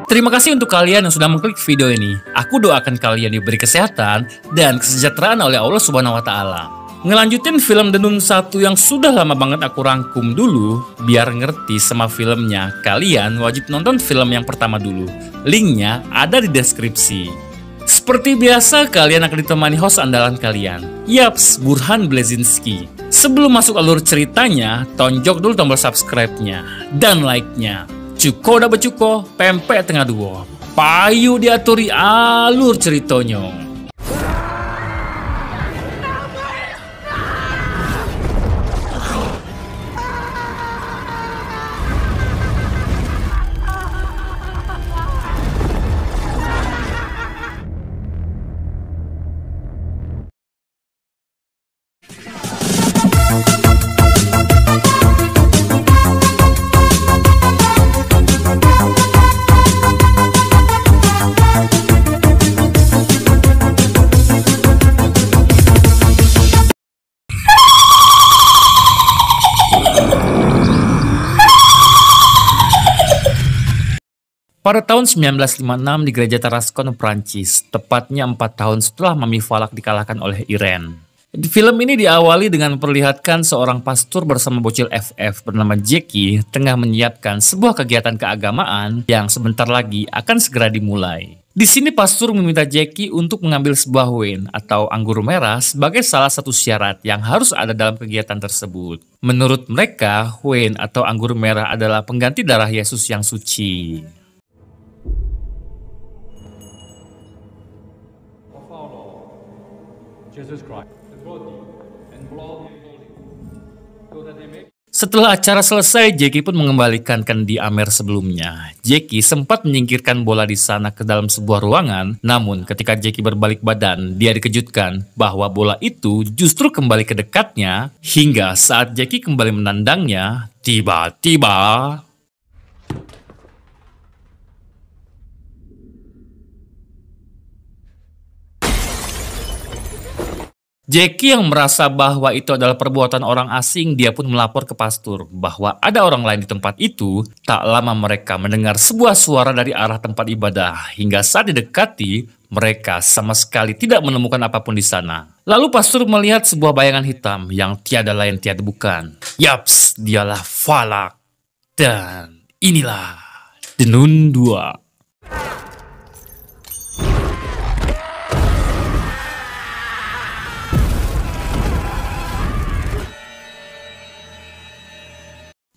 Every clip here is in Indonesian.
Terima kasih untuk kalian yang sudah mengklik video ini. Aku doakan kalian diberi kesehatan dan kesejahteraan oleh Allah Subhanahu wa Ta'ala. Ngelanjutin film Denun 1 yang sudah lama banget aku rangkum dulu, biar ngerti sama filmnya, kalian wajib nonton film yang pertama dulu. Linknya ada di deskripsi. Seperti biasa, kalian akan ditemani host andalan kalian. Yaps, Burhan Blezinski. Sebelum masuk alur ceritanya, tonjok dulu tombol subscribe-nya dan like-nya. Cuko udah becuko, pempek tengah dua. Payu diaturi alur ceritanya. Pada tahun 1956 di gereja Tarascon, Prancis, tepatnya 4 tahun setelah Mami Falak dikalahkan oleh Irene. Film ini diawali dengan memperlihatkan seorang pastor bersama bocil FF bernama Jackie tengah menyiapkan sebuah kegiatan keagamaan yang sebentar lagi akan segera dimulai. Di sini pastor meminta Jackie untuk mengambil sebuah wine atau anggur merah sebagai salah satu syarat yang harus ada dalam kegiatan tersebut. Menurut mereka, wine atau anggur merah adalah pengganti darah Yesus yang suci. Setelah acara selesai, Jackie pun mengembalikan Candy Amer sebelumnya. Jackie sempat menyingkirkan bola di sana ke dalam sebuah ruangan, namun ketika Jackie berbalik badan, dia dikejutkan bahwa bola itu justru kembali ke dekatnya, hingga saat Jackie kembali menandangnya, tiba-tiba Jackie yang merasa bahwa itu adalah perbuatan orang asing, dia pun melapor ke pastor bahwa ada orang lain di tempat itu. Tak lama mereka mendengar sebuah suara dari arah tempat ibadah, hingga saat didekati, mereka sama sekali tidak menemukan apapun di sana. Lalu pastor melihat sebuah bayangan hitam yang tiada lain tiada bukan. Yaps, dialah Falak. Dan inilah Denun 2.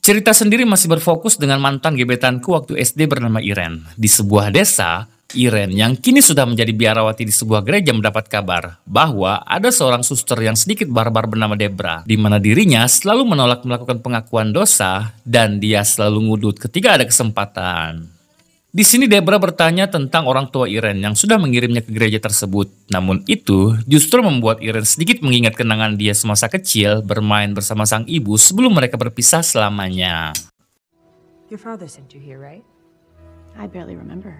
Cerita sendiri masih berfokus dengan mantan gebetanku waktu SD bernama Irene. Di sebuah desa, Irene yang kini sudah menjadi biarawati di sebuah gereja mendapat kabar bahwa ada seorang suster yang sedikit barbar bernama Debra, di mana dirinya selalu menolak melakukan pengakuan dosa dan dia selalu ngudut ketika ada kesempatan. Di sini Debra bertanya tentang orang tua Irene yang sudah mengirimnya ke gereja tersebut. Namun itu justru membuat Irene sedikit mengingat kenangan dia semasa kecil bermain bersama sang ibu sebelum mereka berpisah selamanya. Your father sent you here, right? I barely remember.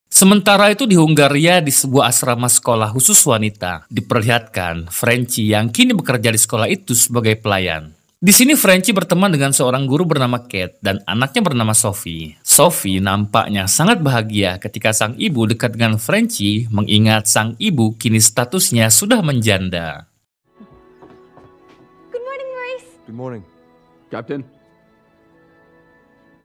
Sementara itu di Hungaria, di sebuah asrama sekolah khusus wanita, diperlihatkan Frenchie yang kini bekerja di sekolah itu sebagai pelayan. Di sini Frenchie berteman dengan seorang guru bernama Kate dan anaknya bernama Sophie. Sophie nampaknya sangat bahagia ketika sang ibu dekat dengan Frenchie, mengingat sang ibu kini statusnya sudah menjanda. Good morning, Maurice. Good morning, Captain.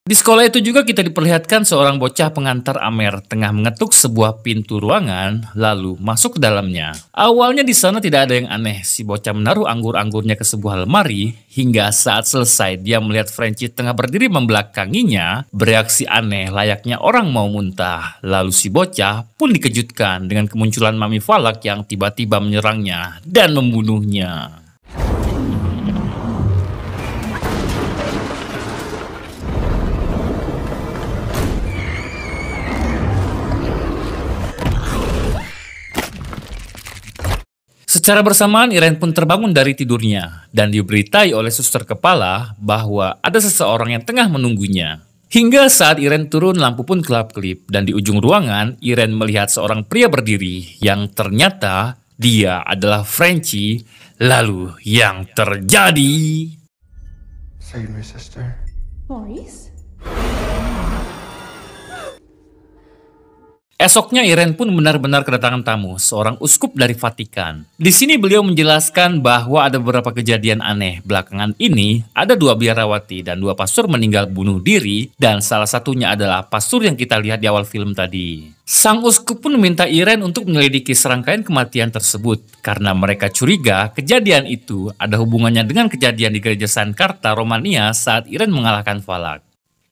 Di sekolah itu juga kita diperlihatkan seorang bocah pengantar Amer tengah mengetuk sebuah pintu ruangan lalu masuk ke dalamnya. Awalnya di sana tidak ada yang aneh, si bocah menaruh anggur-anggurnya ke sebuah lemari hingga saat selesai dia melihat Frenchie tengah berdiri membelakanginya, bereaksi aneh layaknya orang mau muntah. Lalu si bocah pun dikejutkan dengan kemunculan Mami Falak yang tiba-tiba menyerangnya dan membunuhnya. Secara bersamaan Irene pun terbangun dari tidurnya dan diberitai oleh suster kepala bahwa ada seseorang yang tengah menunggunya. Hingga saat Irene turun, lampu pun kelap-kelip dan di ujung ruangan Irene melihat seorang pria berdiri yang ternyata dia adalah Frenchie. Lalu yang terjadi... Save me, sister. Maurice? Esoknya Irene pun benar-benar kedatangan tamu, seorang uskup dari Vatikan. Di sini beliau menjelaskan bahwa ada beberapa kejadian aneh. Belakangan ini, ada 2 biarawati dan 2 pastor meninggal bunuh diri, dan salah satunya adalah pastor yang kita lihat di awal film tadi. Sang uskup pun meminta Irene untuk menyelidiki serangkaian kematian tersebut, karena mereka curiga kejadian itu ada hubungannya dengan kejadian di gereja Sankarta, Romania saat Irene mengalahkan Valak.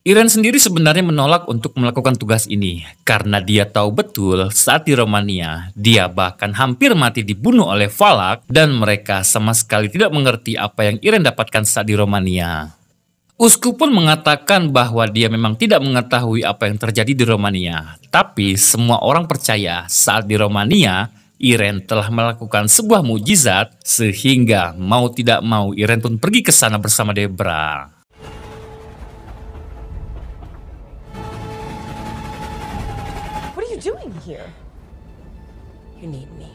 Irene sendiri sebenarnya menolak untuk melakukan tugas ini karena dia tahu betul saat di Romania dia bahkan hampir mati dibunuh oleh Valak dan mereka sama sekali tidak mengerti apa yang Irene dapatkan saat di Romania. Uskup pun mengatakan bahwa dia memang tidak mengetahui apa yang terjadi di Romania, tapi semua orang percaya saat di Romania Irene telah melakukan sebuah mukjizat sehingga mau tidak mau Irene pun pergi ke sana bersama Debra. Doing here? You need me.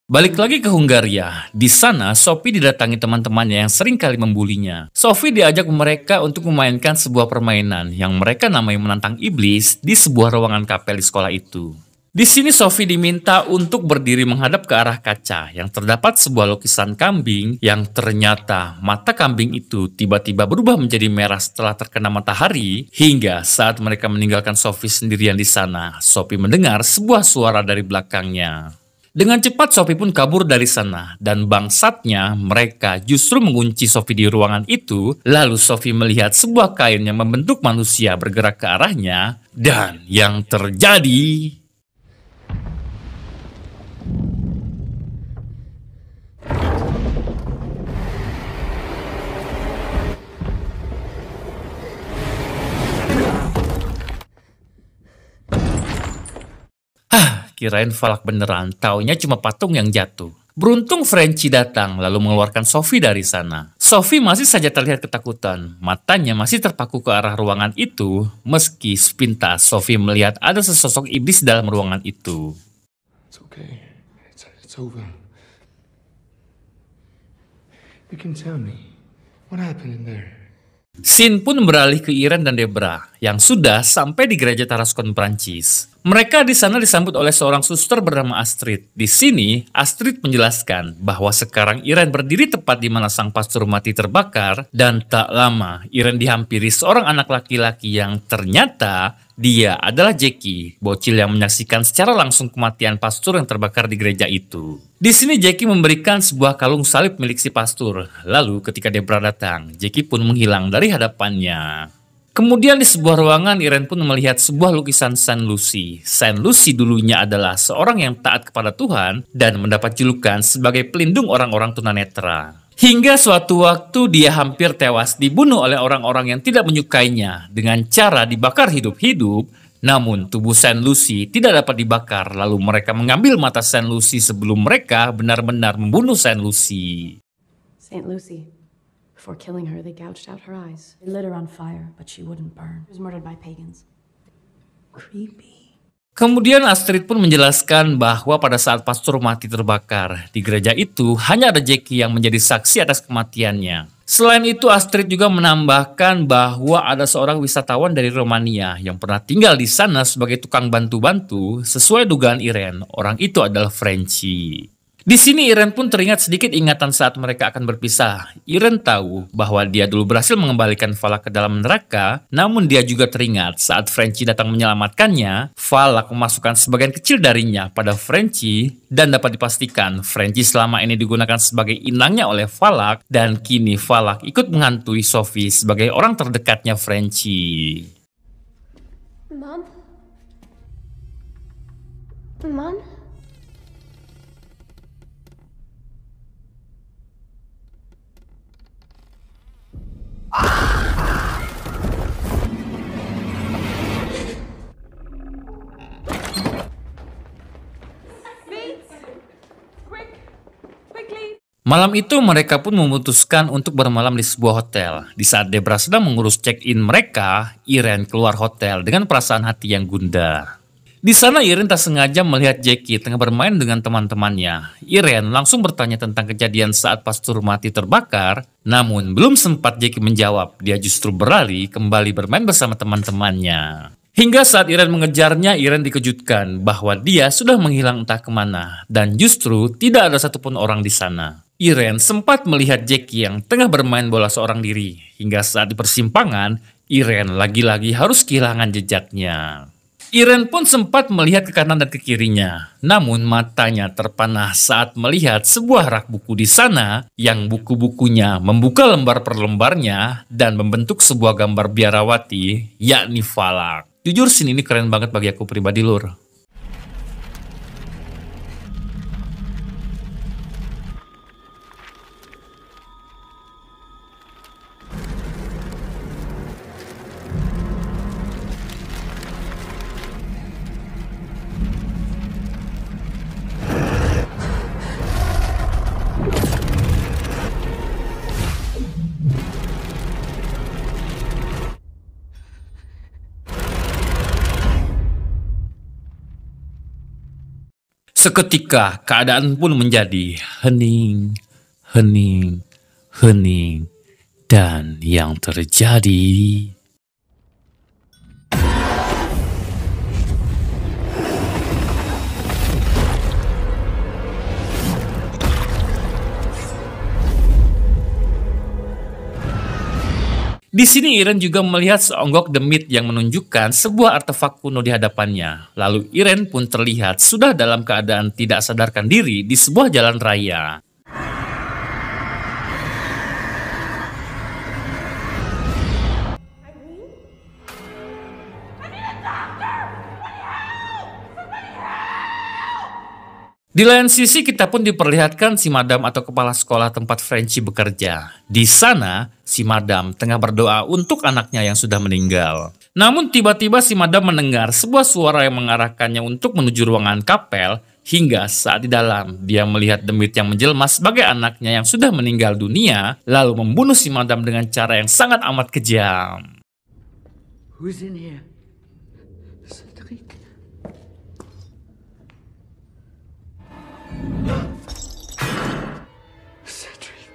Balik lagi ke Hungaria. Di sana, Sophie didatangi teman-temannya yang sering kali membulinya. Sophie diajak mereka untuk memainkan sebuah permainan yang mereka namai menantang iblis di sebuah ruangan kapel di sekolah itu. Di sini Sophie diminta untuk berdiri menghadap ke arah kaca yang terdapat sebuah lukisan kambing yang ternyata mata kambing itu tiba-tiba berubah menjadi merah setelah terkena matahari hingga saat mereka meninggalkan Sophie sendirian di sana. Sophie mendengar sebuah suara dari belakangnya. Dengan cepat Sophie pun kabur dari sana dan bangsatnya mereka justru mengunci Sophie di ruangan itu. Lalu Sophie melihat sebuah kain yang membentuk manusia bergerak ke arahnya dan yang terjadi... Kirain Valak beneran, taunya cuma patung yang jatuh. Beruntung Frenchie datang lalu mengeluarkan Sophie dari sana. Sophie masih saja terlihat ketakutan. Matanya masih terpaku ke arah ruangan itu, meski sepintas Sophie melihat ada sesosok iblis dalam ruangan itu. It's okay. It's over. You can tell me what happened in there. Scene pun beralih ke Irene dan Debra yang sudah sampai di gereja Tarascon, Prancis. Mereka di sana disambut oleh seorang suster bernama Astrid. Di sini, Astrid menjelaskan bahwa sekarang Irene berdiri tepat di mana sang pastor mati terbakar dan tak lama Irene dihampiri seorang anak laki-laki yang ternyata dia adalah Jackie, bocil yang menyaksikan secara langsung kematian pastor yang terbakar di gereja itu. Di sini Jackie memberikan sebuah kalung salib milik si pastor. Lalu ketika Debra datang, Jackie pun menghilang dari hadapannya. Kemudian di sebuah ruangan, Irene pun melihat sebuah lukisan Saint Lucy. Saint Lucy dulunya adalah seorang yang taat kepada Tuhan dan mendapat julukan sebagai pelindung orang-orang tunanetra. Hingga suatu waktu dia hampir tewas dibunuh oleh orang-orang yang tidak menyukainya dengan cara dibakar hidup-hidup. Namun tubuh Saint Lucy tidak dapat dibakar, lalu mereka mengambil mata Saint Lucy sebelum mereka benar-benar membunuh Saint Lucy. Saint Lucy. Before killing her, they gouged out her eyes. They lit her on fire, but she wouldn't burn. She was murdered by pagans. Creepy. Kemudian Astrid pun menjelaskan bahwa pada saat pastor mati terbakar, di gereja itu hanya ada Jackie yang menjadi saksi atas kematiannya. Selain itu, Astrid juga menambahkan bahwa ada seorang wisatawan dari Romania yang pernah tinggal di sana sebagai tukang bantu-bantu. Sesuai dugaan Irene, orang itu adalah Frenchie. Di sini Irene pun teringat sedikit ingatan saat mereka akan berpisah. Irene tahu bahwa dia dulu berhasil mengembalikan Valak ke dalam neraka, namun dia juga teringat saat Frenchie datang menyelamatkannya, Valak memasukkan sebagian kecil darinya pada Frenchie, dan dapat dipastikan Frenchie selama ini digunakan sebagai inangnya oleh Valak, dan kini Valak ikut menghantui Sophie sebagai orang terdekatnya Frenchie. Mom? Mom? Malam itu mereka pun memutuskan untuk bermalam di sebuah hotel. Di saat Debra sedang mengurus check-in mereka, Irene keluar hotel dengan perasaan hati yang gundah. Di sana Irene tak sengaja melihat Jackie tengah bermain dengan teman-temannya. Irene langsung bertanya tentang kejadian saat pastur mati terbakar, namun belum sempat Jackie menjawab, dia justru berlari kembali bermain bersama teman-temannya. Hingga saat Irene mengejarnya, Irene dikejutkan bahwa dia sudah menghilang entah kemana, dan justru tidak ada satupun orang di sana. Irene sempat melihat Jackie yang tengah bermain bola seorang diri, hingga saat di persimpangan, Irene lagi-lagi harus kehilangan jejaknya. Irene pun sempat melihat ke kanan dan ke kirinya, namun matanya terpanah saat melihat sebuah rak buku di sana yang buku-bukunya membuka lembar per lembarnya dan membentuk sebuah gambar biarawati, yakni Valak. Jujur scene ini keren banget bagi aku pribadi, lur. Seketika keadaan pun menjadi hening, hening, hening, dan yang terjadi... Di sini Irene juga melihat seonggok demit yang menunjukkan sebuah artefak kuno di hadapannya. Lalu Irene pun terlihat sudah dalam keadaan tidak sadarkan diri di sebuah jalan raya. Di lain sisi kita pun diperlihatkan si madam atau kepala sekolah tempat Frenchie bekerja. Di sana, si madam tengah berdoa untuk anaknya yang sudah meninggal. Namun tiba-tiba si madam mendengar sebuah suara yang mengarahkannya untuk menuju ruangan kapel, hingga saat di dalam dia melihat demit yang menjelma sebagai anaknya yang sudah meninggal dunia, lalu membunuh si madam dengan cara yang sangat amat kejam. Who's in here? Cedric. Cedric.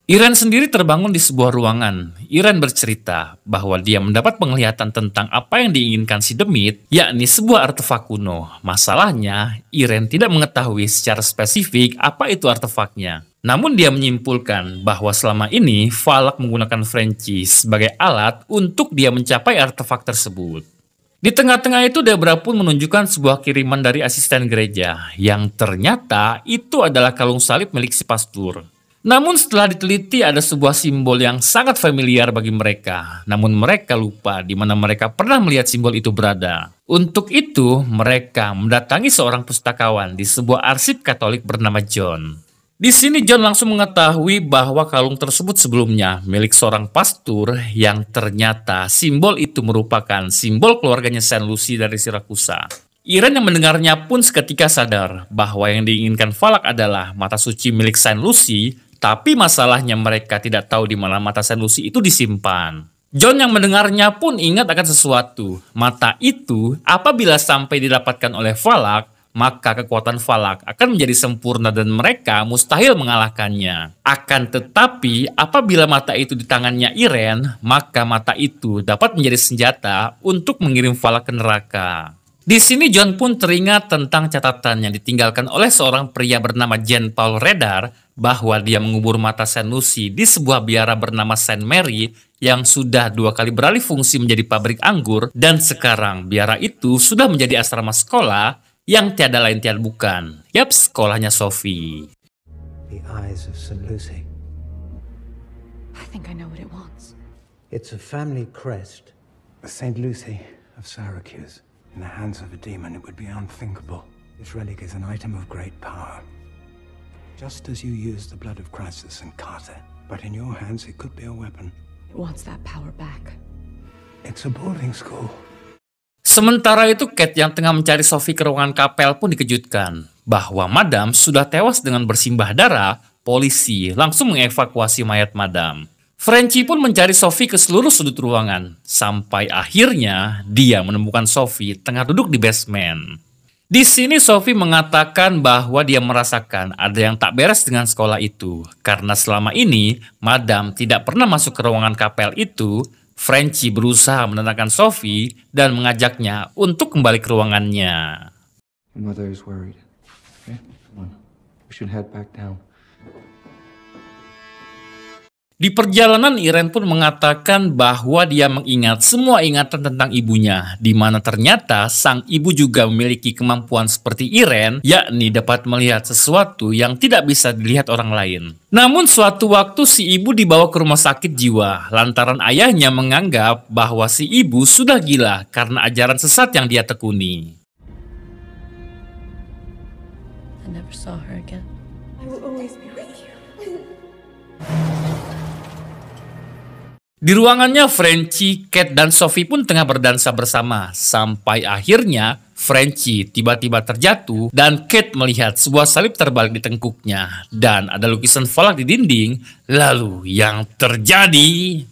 Irene sendiri terbangun di sebuah ruangan. Irene bercerita bahwa dia mendapat penglihatan tentang apa yang diinginkan si demit, yakni sebuah artefak kuno. Masalahnya, Irene tidak mengetahui secara spesifik apa itu artefaknya. Namun dia menyimpulkan bahwa selama ini Valak menggunakan Frenchie sebagai alat untuk dia mencapai artefak tersebut. Di tengah-tengah itu Debra pun menunjukkan sebuah kiriman dari asisten gereja, yang ternyata itu adalah kalung salib milik si pastur. Namun setelah diteliti ada sebuah simbol yang sangat familiar bagi mereka. Namun mereka lupa di mana mereka pernah melihat simbol itu berada. Untuk itu mereka mendatangi seorang pustakawan di sebuah arsip Katolik bernama John. Di sini John langsung mengetahui bahwa kalung tersebut sebelumnya milik seorang pastur yang ternyata simbol itu merupakan simbol keluarganya Saint Lucy dari Sirakusa. Irene yang mendengarnya pun seketika sadar bahwa yang diinginkan Valak adalah mata suci milik Saint Lucy. Tapi masalahnya mereka tidak tahu di mana mata Saint Lucy itu disimpan. John yang mendengarnya pun ingat akan sesuatu. Mata itu apabila sampai didapatkan oleh Valak, maka kekuatan Valak akan menjadi sempurna dan mereka mustahil mengalahkannya. Akan tetapi apabila mata itu di tangannya Irene, maka mata itu dapat menjadi senjata untuk mengirim Valak ke neraka. Di sini John pun teringat tentang catatan yang ditinggalkan oleh seorang pria bernama Jean Paul Redar bahwa dia mengubur mata Saint Lucy di sebuah biara bernama Saint Mary yang sudah 2 kali beralih fungsi menjadi pabrik anggur dan sekarang biara itu sudah menjadi asrama sekolah yang tiada lain tiada bukan. Yap, sekolahnya Sophie. The eyes of St. Lucy. I think I know what it wants. It's a family crest. St. Lucy of Syracuse. In the hands of a demon, it would be unthinkable. This relic is an item of great power. Just as you used the blood of Christ at St. Carter. But in your hands, it could be a weapon. It wants that power back. It's a boarding school. Sementara itu, Kate yang tengah mencari Sophie ke ruangan kapel pun dikejutkan bahwa Madam sudah tewas dengan bersimbah darah. Polisi langsung mengevakuasi mayat Madam. Frenchie pun mencari Sophie ke seluruh sudut ruangan, sampai akhirnya dia menemukan Sophie tengah duduk di basement. Di sini Sophie mengatakan bahwa dia merasakan ada yang tak beres dengan sekolah itu, karena selama ini Madam tidak pernah masuk ke ruangan kapel itu. Frenchie berusaha menenangkan Sophie dan mengajaknya untuk kembali ke ruangannya. Mother is worried. Okay, come on. We should head back down. Di perjalanan, Irene pun mengatakan bahwa dia mengingat semua ingatan tentang ibunya, di mana ternyata sang ibu juga memiliki kemampuan seperti Irene, yakni dapat melihat sesuatu yang tidak bisa dilihat orang lain. Namun suatu waktu si ibu dibawa ke rumah sakit jiwa, lantaran ayahnya menganggap bahwa si ibu sudah gila karena ajaran sesat yang dia tekuni. I never saw her again. I will always be with you. Di ruangannya, Frenchie, Kate, dan Sophie pun tengah berdansa bersama. Sampai akhirnya, Frenchie tiba-tiba terjatuh dan Kate melihat sebuah salib terbalik di tengkuknya. Dan ada lukisan falak di dinding. Lalu yang terjadi...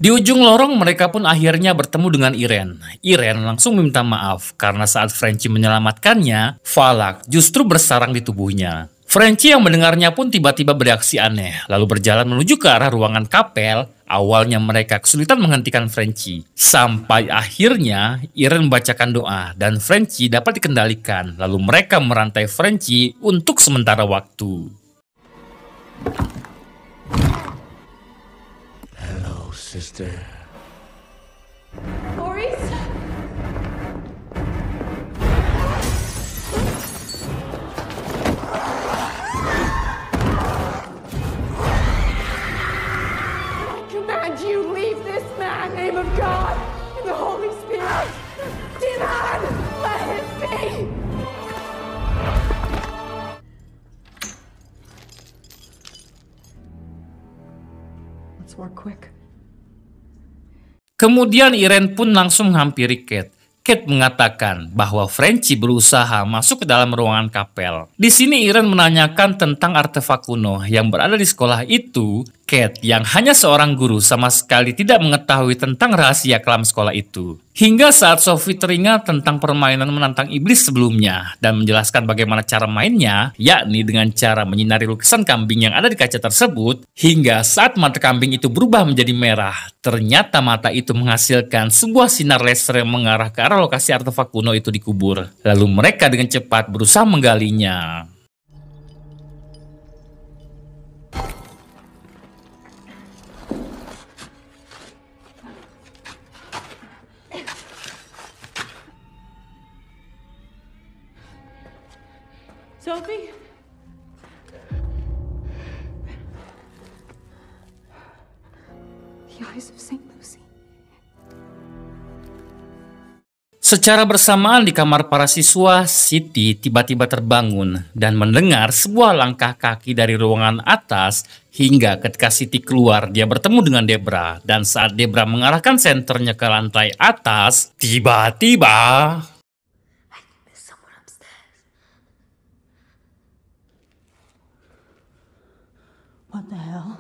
Di ujung lorong mereka pun akhirnya bertemu dengan Irene. Irene langsung meminta maaf karena saat Frenchie menyelamatkannya, falak justru bersarang di tubuhnya. Frenchie yang mendengarnya pun tiba-tiba bereaksi aneh, lalu berjalan menuju ke arah ruangan kapel. Awalnya mereka kesulitan menghentikan Frenchie. Sampai akhirnya Irene membacakan doa dan Frenchie dapat dikendalikan. Lalu mereka merantai Frenchie untuk sementara waktu. Sister. Maurice? I command you, leave this man, name of God and the Holy Spirit. Demon, let him be. Let's work quick. Kemudian Irene pun langsung menghampiri Kate. Kate mengatakan bahwa Frenchie berusaha masuk ke dalam ruangan kapel. Di sini Irene menanyakan tentang artefak kuno yang berada di sekolah itu. Kate yang hanya seorang guru sama sekali tidak mengetahui tentang rahasia kelam sekolah itu. Hingga saat Sophie teringat tentang permainan menantang iblis sebelumnya dan menjelaskan bagaimana cara mainnya, yakni dengan cara menyinari lukisan kambing yang ada di kaca tersebut, hingga saat mata kambing itu berubah menjadi merah, ternyata mata itu menghasilkan sebuah sinar laser yang mengarah ke arah lokasi artefak kuno itu dikubur. Lalu mereka dengan cepat berusaha menggalinya. Sophie? The eyes of St. Lucy. Secara bersamaan di kamar para siswa, Siti tiba-tiba terbangun dan mendengar sebuah langkah kaki dari ruangan atas. Hingga ketika Siti keluar, dia bertemu dengan Debra. Dan saat Debra mengarahkan senternya ke lantai atas, tiba-tiba... What the hell?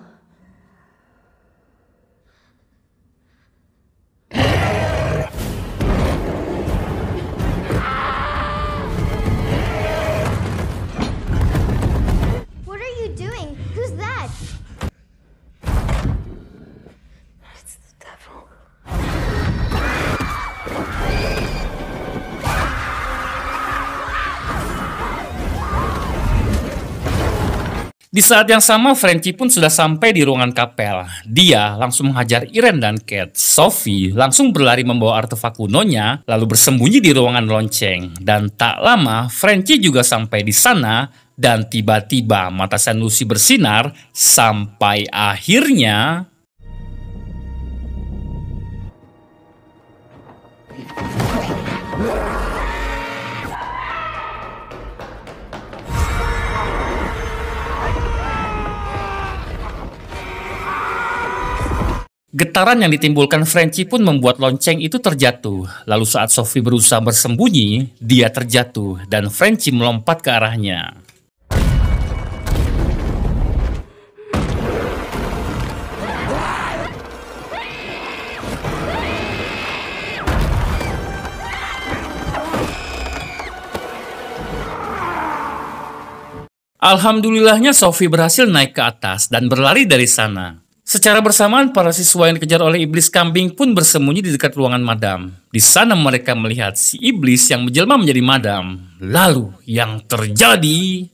What are you doing? Who's that? It's the devil. Di saat yang sama, Frenchie pun sudah sampai di ruangan kapel. Dia langsung menghajar Irene dan Kate. Sophie langsung berlari membawa artefak kunonya, lalu bersembunyi di ruangan lonceng. Dan tak lama, Frenchie juga sampai di sana, dan tiba-tiba mata Saint Lucy bersinar, sampai akhirnya... Getaran yang ditimbulkan Frenchie pun membuat lonceng itu terjatuh. Lalu saat Sophie berusaha bersembunyi, dia terjatuh dan Frenchie melompat ke arahnya. Alhamdulillahnya Sophie berhasil naik ke atas dan berlari dari sana. Secara bersamaan, para siswa yang dikejar oleh iblis kambing pun bersembunyi di dekat ruangan Madam. Di sana mereka melihat si iblis yang menjelma menjadi Madam. Lalu yang terjadi...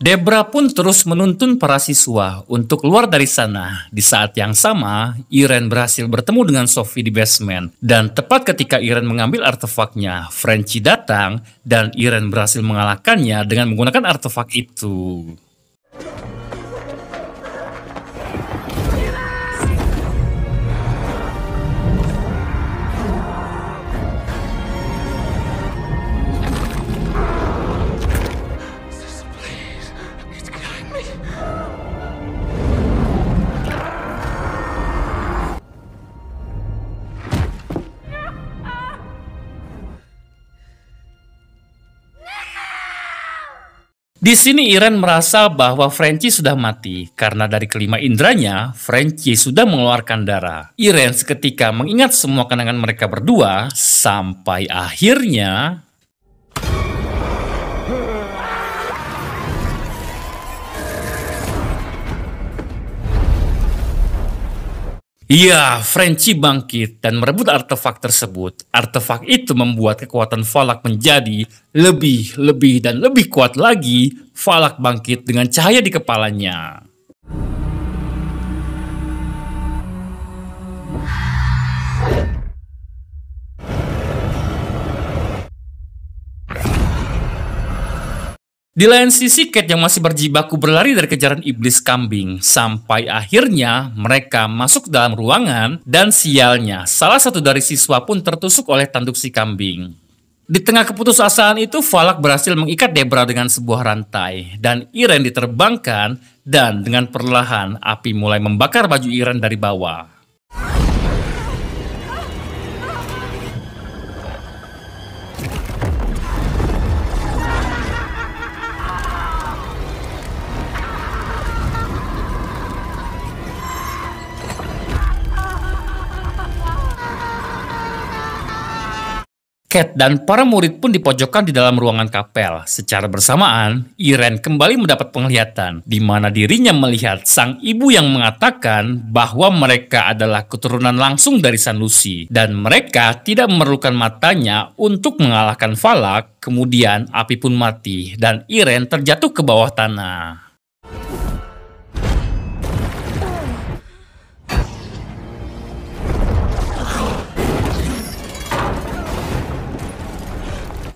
Debra pun terus menuntun para siswa untuk keluar dari sana. Di saat yang sama, Irene berhasil bertemu dengan Sophie di basement. Dan tepat ketika Irene mengambil artefaknya, Frenchie datang dan Irene berhasil mengalahkannya dengan menggunakan artefak itu. Di sini Irene merasa bahwa Frenchie sudah mati karena dari kelima indranya, Frenchie sudah mengeluarkan darah. Irene seketika mengingat semua kenangan mereka berdua sampai akhirnya... Ya, Frenchie bangkit dan merebut artefak tersebut. Artefak itu membuat kekuatan Falak menjadi lebih dan lebih kuat lagi. Falak bangkit dengan cahaya di kepalanya. Di lain sisi, Kate yang masih berjibaku berlari dari kejaran iblis kambing. Sampai akhirnya mereka masuk dalam ruangan dan sialnya, salah satu dari siswa pun tertusuk oleh tanduk si kambing. Di tengah keputusasaan itu, Falak berhasil mengikat Debra dengan sebuah rantai. Dan Irene diterbangkan dan dengan perlahan api mulai membakar baju Irene dari bawah. Kate dan para murid pun dipojokkan di dalam ruangan kapel. Secara bersamaan, Irene kembali mendapat penglihatan, di mana dirinya melihat sang ibu yang mengatakan bahwa mereka adalah keturunan langsung dari San Lucy, dan mereka tidak memerlukan matanya untuk mengalahkan Falak. Kemudian api pun mati, dan Irene terjatuh ke bawah tanah.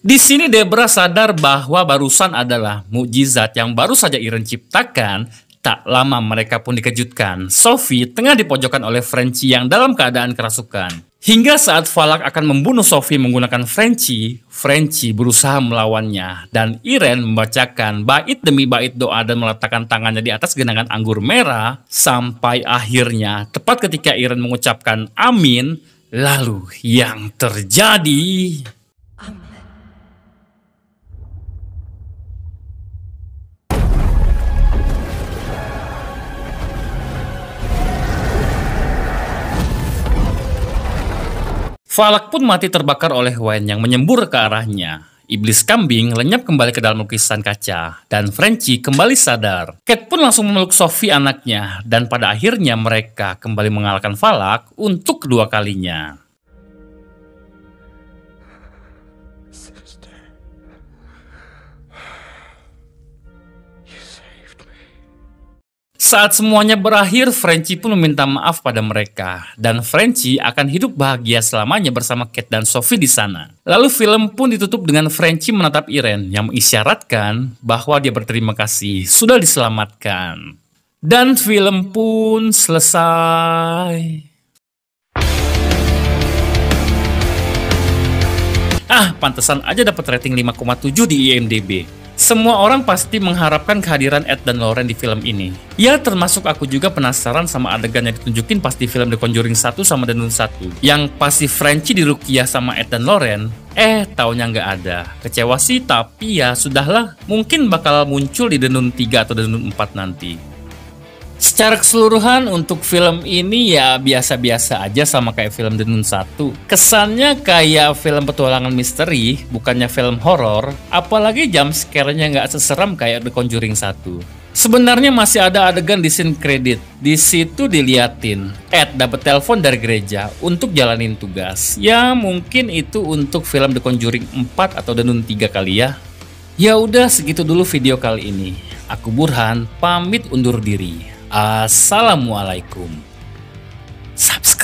Di sini Debra sadar bahwa barusan adalah mukjizat yang baru saja Irene ciptakan. Tak lama mereka pun dikejutkan. Sophie tengah dipojokkan oleh Frenchie yang dalam keadaan kerasukan. Hingga saat Falak akan membunuh Sophie menggunakan Frenchie, Frenchie berusaha melawannya. Dan Irene membacakan bait demi bait doa dan meletakkan tangannya di atas genangan anggur merah. Sampai akhirnya, tepat ketika Irene mengucapkan amin, lalu yang terjadi... Falak pun mati terbakar oleh wine yang menyembur ke arahnya. Iblis kambing lenyap kembali ke dalam lukisan kaca, dan Frenchie kembali sadar. Kate pun langsung memeluk Sophie anaknya, dan pada akhirnya mereka kembali mengalahkan Falak untuk kedua kalinya. Saat semuanya berakhir, Frenchie pun meminta maaf pada mereka. Dan Frenchie akan hidup bahagia selamanya bersama Kate dan Sophie di sana. Lalu film pun ditutup dengan Frenchie menatap Irene yang mengisyaratkan bahwa dia berterima kasih sudah diselamatkan. Dan film pun selesai. Pantesan aja dapat rating 5,7 di IMDb. Semua orang pasti mengharapkan kehadiran Ed dan Lauren di film ini. Ya, termasuk aku juga penasaran sama adegan yang ditunjukin pas di film The Conjuring 1 sama The Nun 1. Yang pasti Frenchie diruqyah sama Ed dan Lauren, taunya nggak ada. Kecewa sih, tapi ya sudahlah. Mungkin bakal muncul di The Nun 3 atau The Nun 4 nanti. Secara keseluruhan untuk film ini ya biasa-biasa aja sama kayak film The Nun 1. Kesannya kayak film petualangan misteri, bukannya film horor. Apalagi jump scare-nya nggak seseram kayak The Conjuring 1. Sebenarnya masih ada adegan di scene credit. Di situ diliatin Ed dapat telepon dari gereja untuk jalanin tugas. Ya mungkin itu untuk film The Conjuring 4 atau The Nun 3 kali ya. Ya udah segitu dulu video kali ini. Aku Burhan pamit undur diri. Assalamualaikum. Subscribe.